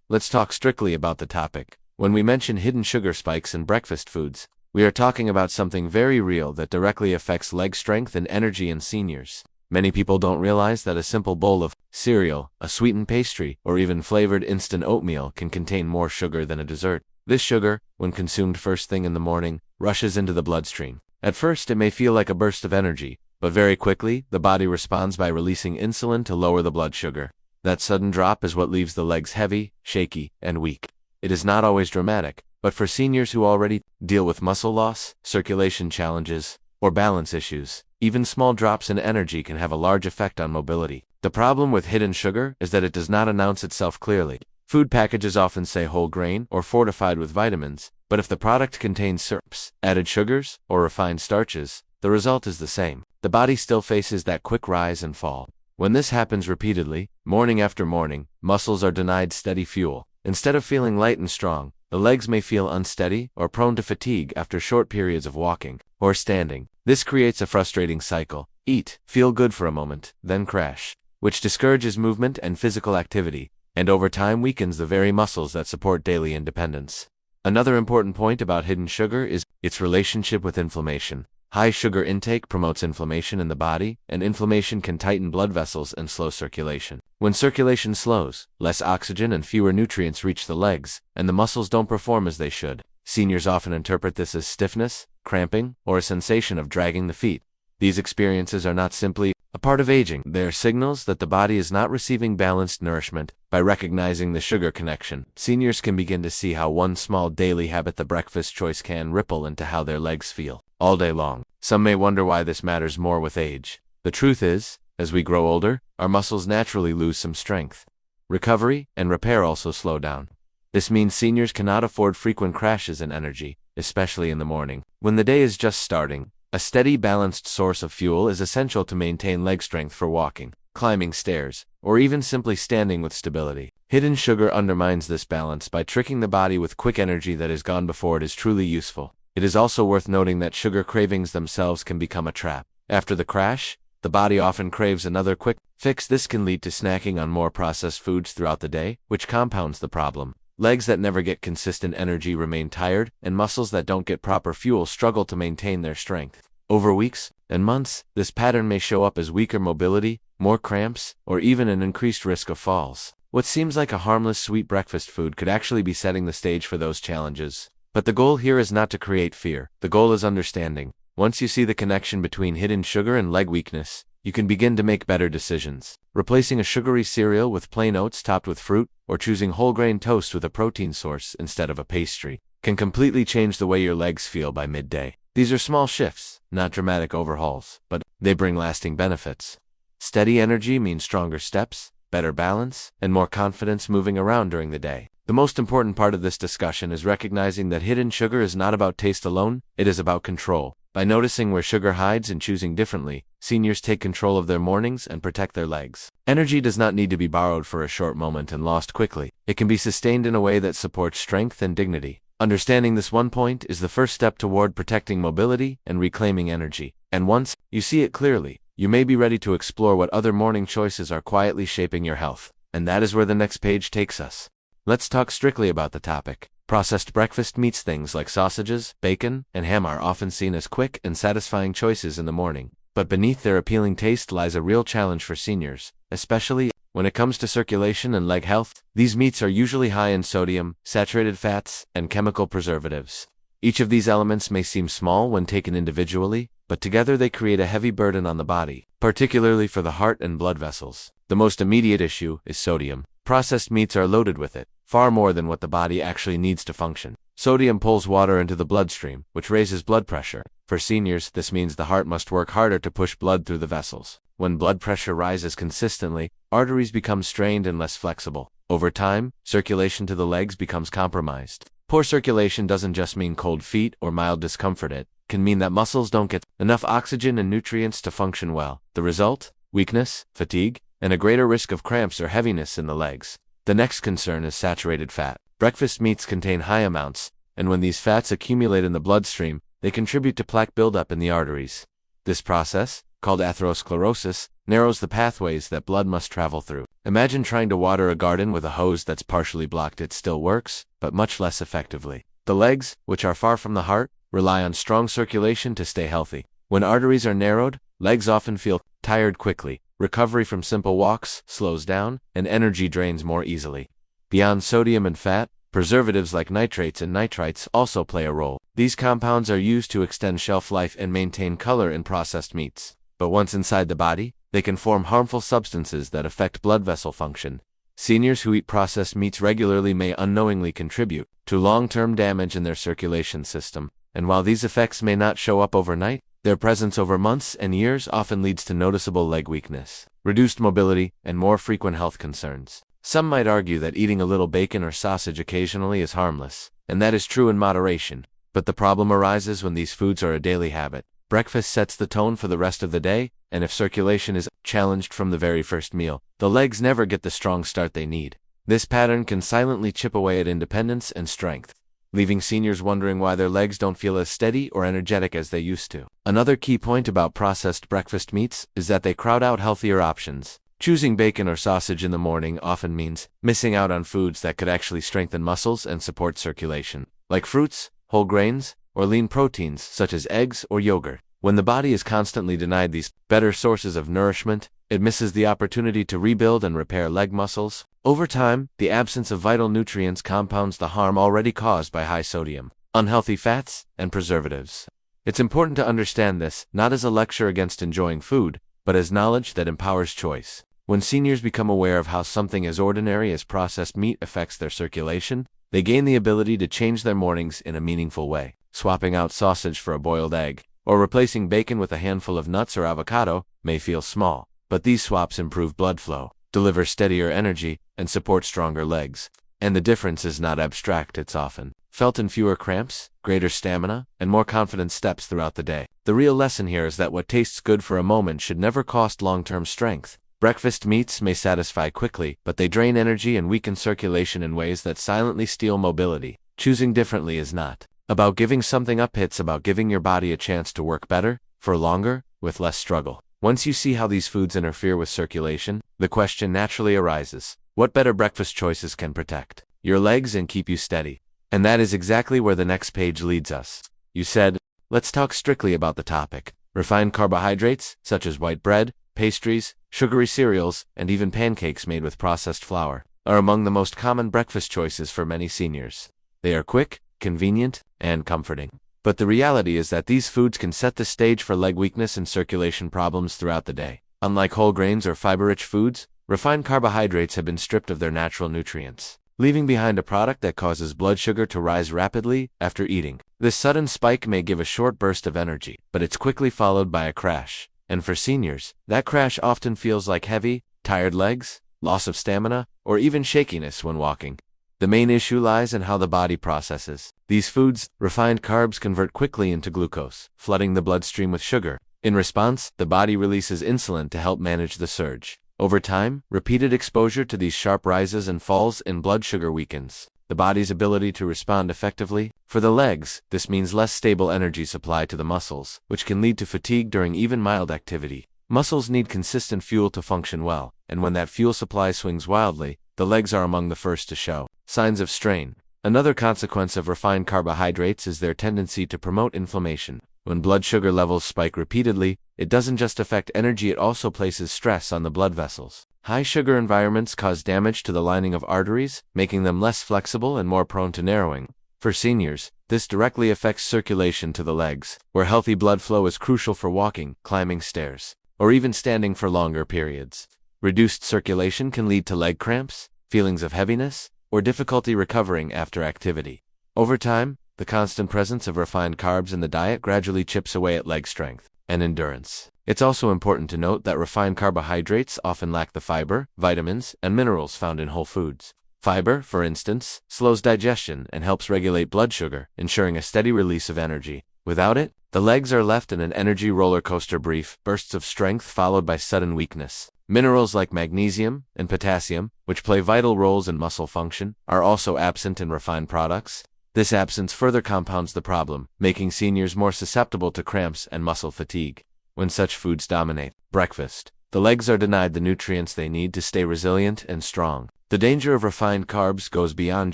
let's talk strictly about the topic. When we mention hidden sugar spikes in breakfast foods, we are talking about something very real that directly affects leg strength and energy in seniors. Many people don't realize that a simple bowl of cereal, a sweetened pastry, or even flavored instant oatmeal can contain more sugar than a dessert. This sugar, when consumed first thing in the morning, rushes into the bloodstream. At first, it may feel like a burst of energy, but very quickly, the body responds by releasing insulin to lower the blood sugar. That sudden drop is what leaves the legs heavy, shaky, and weak. It is not always dramatic, but for seniors who already deal with muscle loss, circulation challenges, or balance issues, even small drops in energy can have a large effect on mobility. The problem with hidden sugar is that it does not announce itself clearly. Food packages often say whole grain or fortified with vitamins, but if the product contains syrups, added sugars, or refined starches, the result is the same. The body still faces that quick rise and fall. When this happens repeatedly, morning after morning, muscles are denied steady fuel. Instead of feeling light and strong, the legs may feel unsteady or prone to fatigue after short periods of walking or standing. This creates a frustrating cycle. Eat, feel good for a moment, then crash, which discourages movement and physical activity, and over time weakens the very muscles that support daily independence. Another important point about hidden sugar is its relationship with inflammation. High sugar intake promotes inflammation in the body, and inflammation can tighten blood vessels and slow circulation. When circulation slows, less oxygen and fewer nutrients reach the legs, and the muscles don't perform as they should. Seniors often interpret this as stiffness, cramping, or a sensation of dragging the feet. These experiences are not simply a part of aging. They are signals that the body is not receiving balanced nourishment. By recognizing the sugar connection, seniors can begin to see how one small daily habit, the breakfast choice, can ripple into how their legs feel all day long. Some may wonder why this matters more with age. The truth is, as we grow older, our muscles naturally lose some strength. Recovery and repair also slow down. This means seniors cannot afford frequent crashes in energy, especially in the morning. When the day is just starting, a steady, balanced source of fuel is essential to maintain leg strength for walking, climbing stairs, or even simply standing with stability. Hidden sugar undermines this balance by tricking the body with quick energy that is gone before it is truly useful. It is also worth noting that sugar cravings themselves can become a trap. After the crash, the body often craves another quick fix. This can lead to snacking on more processed foods throughout the day, which compounds the problem. Legs that never get consistent energy remain tired, and muscles that don't get proper fuel struggle to maintain their strength. Over weeks and months, this pattern may show up as weaker mobility, more cramps, or even an increased risk of falls. What seems like a harmless sweet breakfast food could actually be setting the stage for those challenges. But the goal here is not to create fear. The goal is understanding. Once you see the connection between hidden sugar and leg weakness, you can begin to make better decisions. Replacing a sugary cereal with plain oats topped with fruit, or choosing whole grain toast with a protein source instead of a pastry, can completely change the way your legs feel by midday. These are small shifts, not dramatic overhauls, but they bring lasting benefits. Steady energy means stronger steps, better balance, and more confidence moving around during the day. The most important part of this discussion is recognizing that hidden sugar is not about taste alone, it is about control. By noticing where sugar hides and choosing differently, seniors take control of their mornings and protect their legs. Energy does not need to be borrowed for a short moment and lost quickly. It can be sustained in a way that supports strength and dignity. Understanding this one point is the first step toward protecting mobility and reclaiming energy. And once you see it clearly, you may be ready to explore what other morning choices are quietly shaping your health. And that is where the next page takes us. Let's talk strictly about the topic. Processed breakfast meats. Things like sausages, bacon, and ham are often seen as quick and satisfying choices in the morning. But beneath their appealing taste lies a real challenge for seniors, especially when it comes to circulation and leg health. These meats are usually high in sodium, saturated fats, and chemical preservatives. Each of these elements may seem small when taken individually, but together they create a heavy burden on the body, particularly for the heart and blood vessels. The most immediate issue is sodium. Processed meats are loaded with it, far more than what the body actually needs to function. Sodium pulls water into the bloodstream, which raises blood pressure. For seniors, this means the heart must work harder to push blood through the vessels. When blood pressure rises consistently, arteries become strained and less flexible. Over time, circulation to the legs becomes compromised. Poor circulation doesn't just mean cold feet or mild discomfort. It can mean that muscles don't get enough oxygen and nutrients to function well. The result? Weakness, fatigue, and a greater risk of cramps or heaviness in the legs. The next concern is saturated fat. Breakfast meats contain high amounts, and when these fats accumulate in the bloodstream, they contribute to plaque buildup in the arteries. This process, called atherosclerosis, narrows the pathways that blood must travel through. Imagine trying to water a garden with a hose that's partially blocked. It still works, but much less effectively. The legs, which are far from the heart, rely on strong circulation to stay healthy. When arteries are narrowed, legs often feel tired quickly. Recovery from simple walks slows down, and energy drains more easily. Beyond sodium and fat, preservatives like nitrates and nitrites also play a role. These compounds are used to extend shelf life and maintain color in processed meats. But once inside the body, they can form harmful substances that affect blood vessel function. Seniors who eat processed meats regularly may unknowingly contribute to long-term damage in their circulation system. And while these effects may not show up overnight, their presence over months and years often leads to noticeable leg weakness, reduced mobility, and more frequent health concerns. Some might argue that eating a little bacon or sausage occasionally is harmless, and that is true in moderation. But the problem arises when these foods are a daily habit. Breakfast sets the tone for the rest of the day, and if circulation is challenged from the very first meal, the legs never get the strong start they need. This pattern can silently chip away at independence and strength, leaving seniors wondering why their legs don't feel as steady or energetic as they used to. Another key point about processed breakfast meats is that they crowd out healthier options. Choosing bacon or sausage in the morning often means missing out on foods that could actually strengthen muscles and support circulation, like fruits, whole grains, or lean proteins such as eggs or yogurt. When the body is constantly denied these better sources of nourishment, it misses the opportunity to rebuild and repair leg muscles. Over time, the absence of vital nutrients compounds the harm already caused by high sodium, unhealthy fats, and preservatives. It's important to understand this, not as a lecture against enjoying food, but as knowledge that empowers choice. When seniors become aware of how something as ordinary as processed meat affects their circulation, they gain the ability to change their mornings in a meaningful way. Swapping out sausage for a boiled egg, or replacing bacon with a handful of nuts or avocado, may feel small, but these swaps improve blood flow, deliver steadier energy, and support stronger legs. And the difference is not abstract, it's often felt in fewer cramps, greater stamina, and more confident steps throughout the day. The real lesson here is that what tastes good for a moment should never cost long-term strength. Breakfast meats may satisfy quickly, but they drain energy and weaken circulation in ways that silently steal mobility. Choosing differently is not about giving something up, it's about giving your body a chance to work better, for longer, with less struggle. Once you see how these foods interfere with circulation, the question naturally arises: what better breakfast choices can protect your legs and keep you steady? And that is exactly where the next page leads us. You said, let's talk strictly about the topic. Refined carbohydrates, such as white bread, pastries, sugary cereals, and even pancakes made with processed flour, are among the most common breakfast choices for many seniors. They are quick, convenient, and comforting. But the reality is that these foods can set the stage for leg weakness and circulation problems throughout the day. Unlike whole grains or fiber-rich foods, refined carbohydrates have been stripped of their natural nutrients, leaving behind a product that causes blood sugar to rise rapidly after eating. This sudden spike may give a short burst of energy, but it's quickly followed by a crash. And for seniors, that crash often feels like heavy, tired legs, loss of stamina, or even shakiness when walking. The main issue lies in how the body processes these foods. Refined carbs convert quickly into glucose, flooding the bloodstream with sugar. In response, the body releases insulin to help manage the surge. Over time, repeated exposure to these sharp rises and falls in blood sugar weakens the body's ability to respond effectively. For the legs, this means less stable energy supply to the muscles, which can lead to fatigue during even mild activity. Muscles need consistent fuel to function well, and when that fuel supply swings wildly, the legs are among the first to show signs of strain. Another consequence of refined carbohydrates is their tendency to promote inflammation. When blood sugar levels spike repeatedly, it doesn't just affect energy, it also places stress on the blood vessels. High sugar environments cause damage to the lining of arteries, making them less flexible and more prone to narrowing. For seniors, this directly affects circulation to the legs, where healthy blood flow is crucial for walking, climbing stairs, or even standing for longer periods. Reduced circulation can lead to leg cramps, feelings of heaviness, or difficulty recovering after activity. Over time, the constant presence of refined carbs in the diet gradually chips away at leg strength and endurance. It's also important to note that refined carbohydrates often lack the fiber, vitamins, and minerals found in whole foods. Fiber, for instance, slows digestion and helps regulate blood sugar, ensuring a steady release of energy. Without it, the legs are left in an energy roller coaster, brief bursts of strength followed by sudden weakness. Minerals like magnesium and potassium, which play vital roles in muscle function, are also absent in refined products. This absence further compounds the problem, making seniors more susceptible to cramps and muscle fatigue. when such foods dominate. Breakfast. The legs are denied the nutrients they need to stay resilient and strong. The danger of refined carbs goes beyond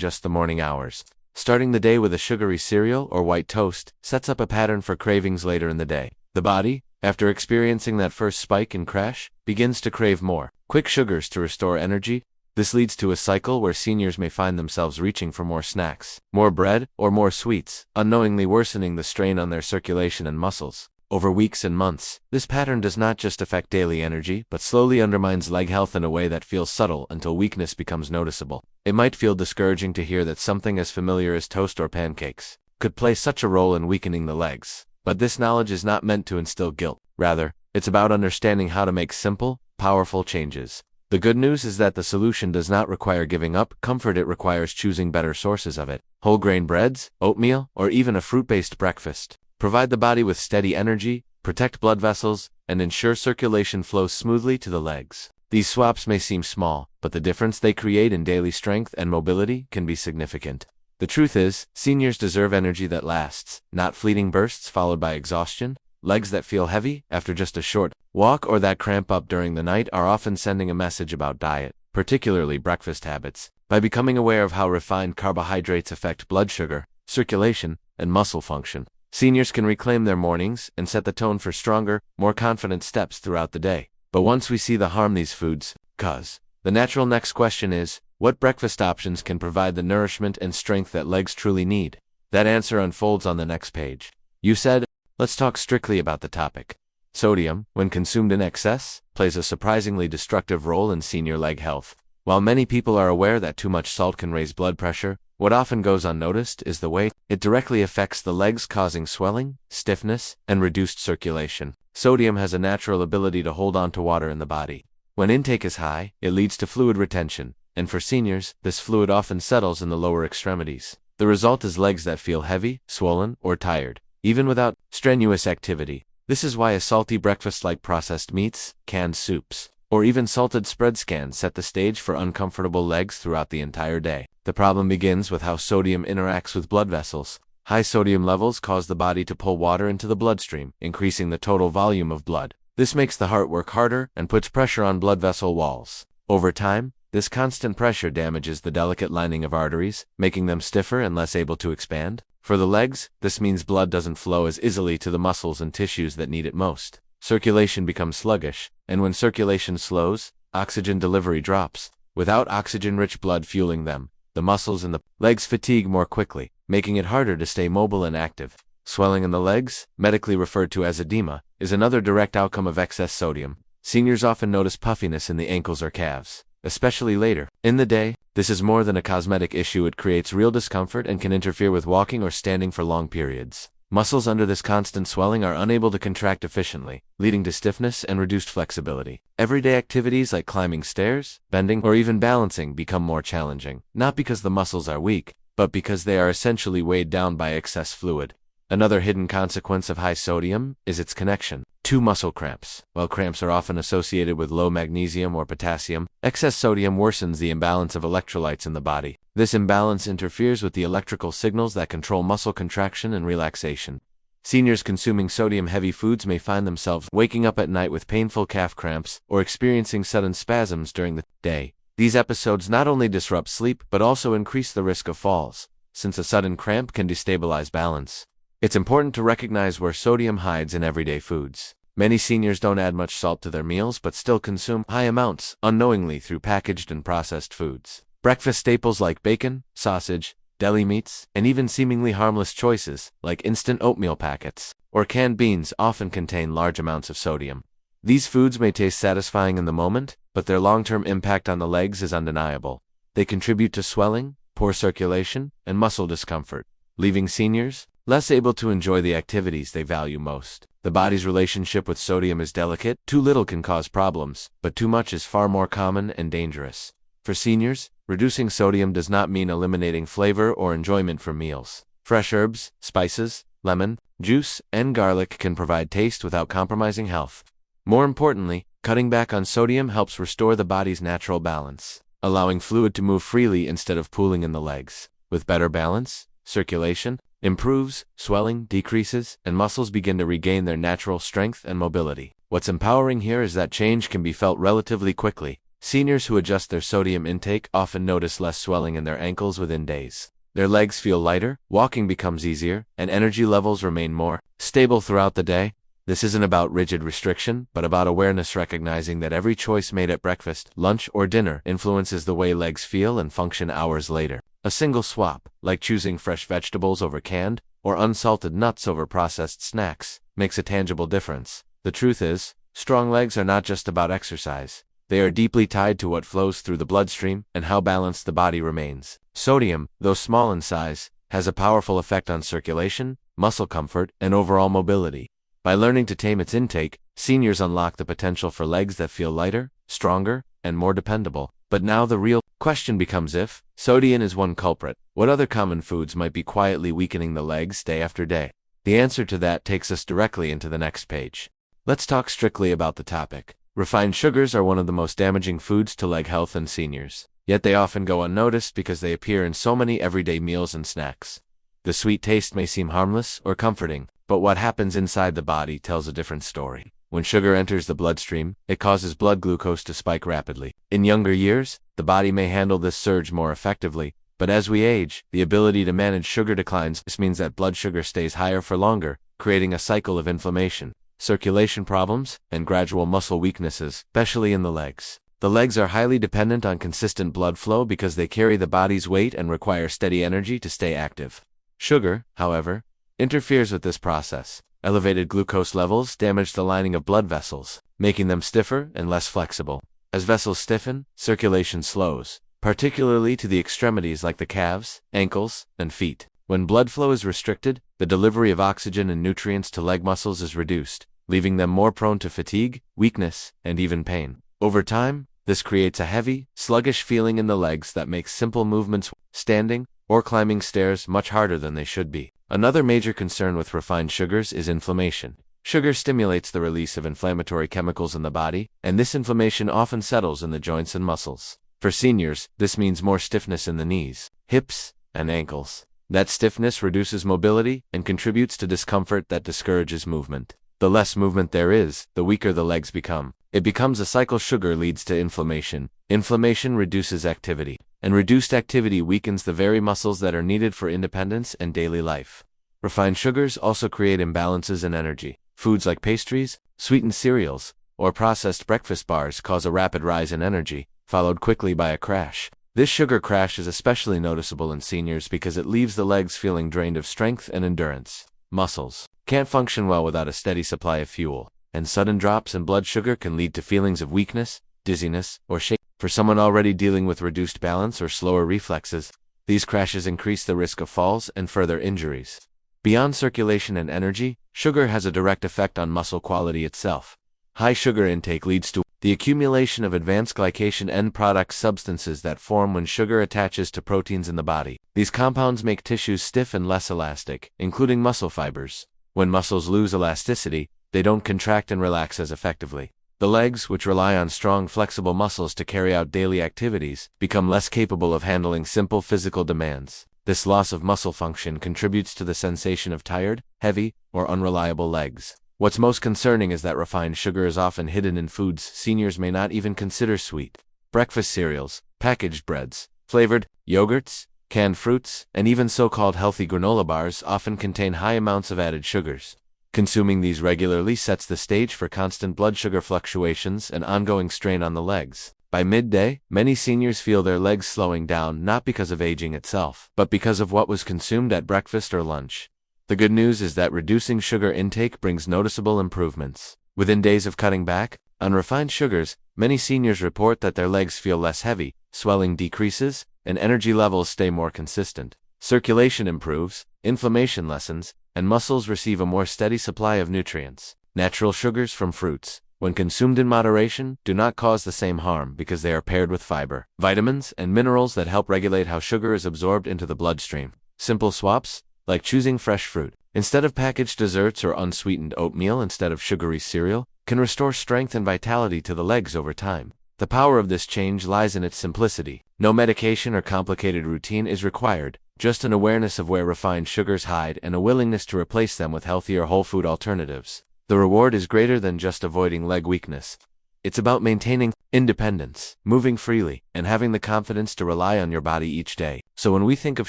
just the morning hours. Starting the day with a sugary cereal or white toast sets up a pattern for cravings later in the day. The body, after experiencing that first spike and crash, begins to crave more quick sugars to restore energy. This leads to a cycle where seniors may find themselves reaching for more snacks, more bread, or more sweets, unknowingly worsening the strain on their circulation and muscles. Over weeks and months, this pattern does not just affect daily energy, but slowly undermines leg health in a way that feels subtle until weakness becomes noticeable. It might feel discouraging to hear that something as familiar as toast or pancakes could play such a role in weakening the legs. But this knowledge is not meant to instill guilt. Rather, it's about understanding how to make simple, powerful changes. The good news is that the solution does not require giving up comfort, it requires choosing better sources of it. Whole grain breads, oatmeal, or even a fruit-based breakfast provide the body with steady energy, protect blood vessels, and ensure circulation flows smoothly to the legs. These swaps may seem small, but the difference they create in daily strength and mobility can be significant. The truth is, seniors deserve energy that lasts, not fleeting bursts followed by exhaustion. Legs that feel heavy after just a short walk or that cramp up during the night are often sending a message about diet, particularly breakfast habits. By becoming aware of how refined carbohydrates affect blood sugar, circulation, and muscle function, seniors can reclaim their mornings and set the tone for stronger, more confident steps throughout the day. But once we see the harm these foods cause, the natural next question is, what breakfast options can provide the nourishment and strength that legs truly need? That answer unfolds on the next page. You said, let's talk strictly about the topic. Sodium, when consumed in excess, plays a surprisingly destructive role in senior leg health. While many people are aware that too much salt can raise blood pressure, what often goes unnoticed is the way it directly affects the legs, causing swelling, stiffness, and reduced circulation. Sodium has a natural ability to hold on to water in the body. When intake is high, it leads to fluid retention, and for seniors, this fluid often settles in the lower extremities. The result is legs that feel heavy, swollen, or tired, even without strenuous activity. This is why a salty breakfast like processed meats, canned soups, or even salted spreads can set the stage for uncomfortable legs throughout the entire day. The problem begins with how sodium interacts with blood vessels. High sodium levels cause the body to pull water into the bloodstream, increasing the total volume of blood. This makes the heart work harder and puts pressure on blood vessel walls. Over time, this constant pressure damages the delicate lining of arteries, making them stiffer and less able to expand. For the legs, this means blood doesn't flow as easily to the muscles and tissues that need it most. Circulation becomes sluggish, and when circulation slows, oxygen delivery drops. Without oxygen-rich blood fueling them, the muscles in the legs fatigue more quickly, making it harder to stay mobile and active. Swelling in the legs, medically referred to as edema, is another direct outcome of excess sodium. Seniors often notice puffiness in the ankles or calves, especially later in the day. This is more than a cosmetic issue, it creates real discomfort and can interfere with walking or standing for long periods. Muscles under this constant swelling are unable to contract efficiently, leading to stiffness and reduced flexibility. Everyday activities like climbing stairs, bending, or even balancing become more challenging, not because the muscles are weak, but because they are essentially weighed down by excess fluid. Another hidden consequence of high sodium is its connection to muscle cramps. While cramps are often associated with low magnesium or potassium, excess sodium worsens the imbalance of electrolytes in the body. This imbalance interferes with the electrical signals that control muscle contraction and relaxation. Seniors consuming sodium-heavy foods may find themselves waking up at night with painful calf cramps or experiencing sudden spasms during the day. These episodes not only disrupt sleep but also increase the risk of falls, since a sudden cramp can destabilize balance. It's important to recognize where sodium hides in everyday foods. Many seniors don't add much salt to their meals but still consume high amounts unknowingly through packaged and processed foods. Breakfast staples like bacon, sausage, deli meats, and even seemingly harmless choices like instant oatmeal packets or canned beans often contain large amounts of sodium. These foods may taste satisfying in the moment, but their long-term impact on the legs is undeniable. They contribute to swelling, poor circulation, and muscle discomfort, leaving seniors less able to enjoy the activities they value most. The body's relationship with sodium is delicate. Too little can cause problems, but too much is far more common and dangerous. For seniors, reducing sodium does not mean eliminating flavor or enjoyment from meals. Fresh herbs, spices, lemon, juice, and garlic can provide taste without compromising health. More importantly, cutting back on sodium helps restore the body's natural balance, allowing fluid to move freely instead of pooling in the legs. With better balance, circulation, improves, swelling decreases, and muscles begin to regain their natural strength and mobility. What's empowering here is that change can be felt relatively quickly. Seniors who adjust their sodium intake often notice less swelling in their ankles within days. Their legs feel lighter, walking becomes easier, and energy levels remain more stable throughout the day. This isn't about rigid restriction, but about awareness, recognizing that every choice made at breakfast, lunch, or dinner influences the way legs feel and function hours later. A single swap, like choosing fresh vegetables over canned, or unsalted nuts over processed snacks, makes a tangible difference. The truth is, strong legs are not just about exercise. They are deeply tied to what flows through the bloodstream and how balanced the body remains. Sodium, though small in size, has a powerful effect on circulation, muscle comfort, and overall mobility. By learning to tame its intake, seniors unlock the potential for legs that feel lighter, stronger, and more dependable. But now the real question becomes, if sodium is one culprit, what other common foods might be quietly weakening the legs day after day? The answer to that takes us directly into the next page. Let's talk strictly about the topic. Refined sugars are one of the most damaging foods to leg health in seniors. Yet they often go unnoticed because they appear in so many everyday meals and snacks. The sweet taste may seem harmless or comforting, but what happens inside the body tells a different story. When sugar enters the bloodstream, it causes blood glucose to spike rapidly. In younger years, the body may handle this surge more effectively, but as we age, the ability to manage sugar declines. This means that blood sugar stays higher for longer, creating a cycle of inflammation, circulation problems, and gradual muscle weaknesses, especially in the legs. The legs are highly dependent on consistent blood flow because they carry the body's weight and require steady energy to stay active. Sugar, however, interferes with this process. Elevated glucose levels damage the lining of blood vessels, making them stiffer and less flexible. As vessels stiffen, circulation slows, particularly to the extremities like the calves, ankles, and feet. When blood flow is restricted, the delivery of oxygen and nutrients to leg muscles is reduced, leaving them more prone to fatigue, weakness, and even pain. Over time, this creates a heavy, sluggish feeling in the legs that makes simple movements, standing, or climbing stairs, much harder than they should be. Another major concern with refined sugars is inflammation. Sugar stimulates the release of inflammatory chemicals in the body, and this inflammation often settles in the joints and muscles. For seniors, this means more stiffness in the knees, hips, and ankles. That stiffness reduces mobility and contributes to discomfort that discourages movement. The less movement there is, the weaker the legs become. It becomes a cycle. Sugar leads to inflammation. Inflammation reduces activity, and reduced activity weakens the very muscles that are needed for independence and daily life. Refined sugars also create imbalances in energy. Foods like pastries, sweetened cereals, or processed breakfast bars cause a rapid rise in energy, followed quickly by a crash. This sugar crash is especially noticeable in seniors because it leaves the legs feeling drained of strength and endurance. Muscles can't function well without a steady supply of fuel, and sudden drops in blood sugar can lead to feelings of weakness, dizziness, or shaking. For someone already dealing with reduced balance or slower reflexes, these crashes increase the risk of falls and further injuries. Beyond circulation and energy, sugar has a direct effect on muscle quality itself. High sugar intake leads to the accumulation of advanced glycation end product substances that form when sugar attaches to proteins in the body. These compounds make tissues stiff and less elastic, including muscle fibers. When muscles lose elasticity, they don't contract and relax as effectively. The legs, which rely on strong, flexible muscles to carry out daily activities, become less capable of handling simple physical demands. This loss of muscle function contributes to the sensation of tired, heavy, or unreliable legs. What's most concerning is that refined sugar is often hidden in foods seniors may not even consider sweet. Breakfast cereals, packaged breads, flavored yogurts, canned fruits, and even so-called healthy granola bars often contain high amounts of added sugars. Consuming these regularly sets the stage for constant blood sugar fluctuations and ongoing strain on the legs. By midday, many seniors feel their legs slowing down not because of aging itself, but because of what was consumed at breakfast or lunch. The good news is that reducing sugar intake brings noticeable improvements. Within days of cutting back on refined sugars, many seniors report that their legs feel less heavy, swelling decreases, and energy levels stay more consistent. Circulation improves, inflammation lessens, and muscles receive a more steady supply of nutrients. Natural sugars from fruits, when consumed in moderation, do not cause the same harm because they are paired with fiber, vitamins, and minerals that help regulate how sugar is absorbed into the bloodstream. Simple swaps, like choosing fresh fruit instead of packaged desserts or unsweetened oatmeal instead of sugary cereal, can restore strength and vitality to the legs over time. The power of this change lies in its simplicity. No medication or complicated routine is required, just an awareness of where refined sugars hide and a willingness to replace them with healthier whole food alternatives. The reward is greater than just avoiding leg weakness. It's about maintaining independence, moving freely, and having the confidence to rely on your body each day. So when we think of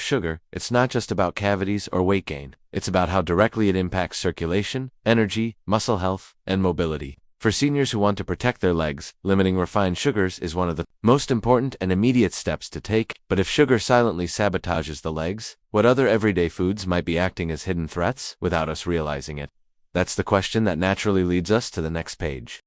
sugar, it's not just about cavities or weight gain. It's about how directly it impacts circulation, energy, muscle health, and mobility. For seniors who want to protect their legs, limiting refined sugars is one of the most important and immediate steps to take. But if sugar silently sabotages the legs, what other everyday foods might be acting as hidden threats without us realizing it? That's the question that naturally leads us to the next page.